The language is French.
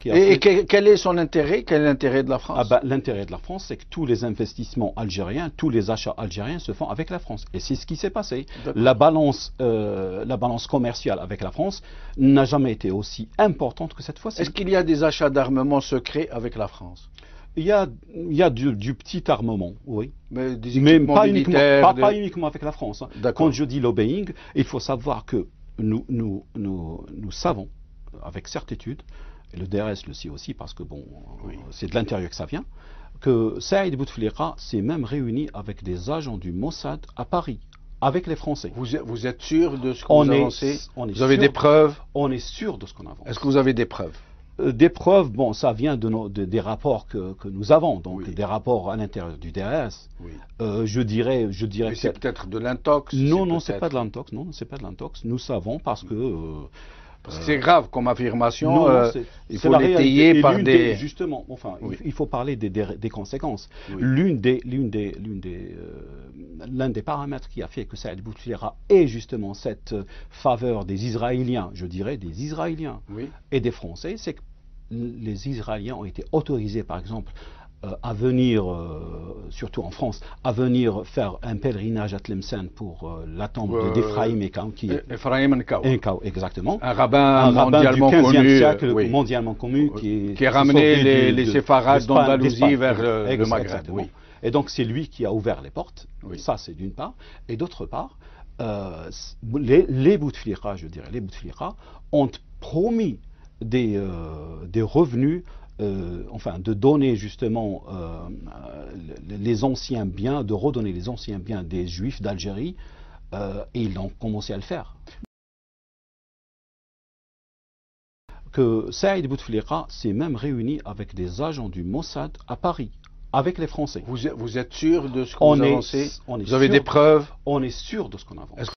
Et quel est son intérêt? Quel est l'intérêt de la France? L'intérêt de la France, c'est que tous les investissements algériens, tous les achats algériens se font avec la France. Et c'est ce qui s'est passé. La balance commerciale avec la France n'a jamais été aussi importante que cette fois-ci. Est-ce qu'il y a des achats d'armement secrets avec la France? Il y a du petit armement, oui. Mais des équipements pas militaires, pas uniquement avec la France. Quand je dis lobbying, il faut savoir que nous savons, avec certitude, et le DRS le sait aussi parce que bon, c'est de l'intérieur que ça vient, que Saïd Bouteflika s'est même réuni avec des agents du Mossad à Paris, avec les Français. Vous êtes sûr de ce que vous avancez? Vous avez des preuves? On est sûr de ce qu'on avance. Est-ce que vous avez des preuves? Des preuves, bon, ça vient des rapports que nous avons, donc des rapports à l'intérieur du DRS. Je dirais mais c'est peut-être de l'intox. Non, c'est pas de l'intox. Non, c'est pas de l'intox. Nous savons parce que c'est grave comme affirmation. Il faut la l'étayer par des. Justement, enfin, il faut parler des conséquences. L'un des paramètres qui a fait que Saïd Bouteflika ait justement cette faveur des Israéliens, je dirais des Israéliens et des Français, c'est que les Israéliens ont été autorisés, par exemple, à venir, surtout en France, à venir faire un pèlerinage à Tlemcen pour la tombe d'Ephraïm Enkau. Ephraïm Enkau, exactement. Un rabbin mondialement du 15e connu, siècle, mondialement connu, qui a ramené les séfarades d'Andalousie vers le Maghreb. Et donc c'est lui qui a ouvert les portes, ça c'est d'une part. Et d'autre part, les Bouteflika, je dirais, les Bouteflika ont promis des revenus, enfin de donner justement les anciens biens, de redonner les anciens biens des Juifs d'Algérie, et ils ont commencé à le faire. Que Saïd Bouteflika s'est même réuni avec des agents du Mossad à Paris, avec les Français. Vous êtes sûr de ce que vous avancez? Vous avez des preuves? On est sûr de ce qu'on avance.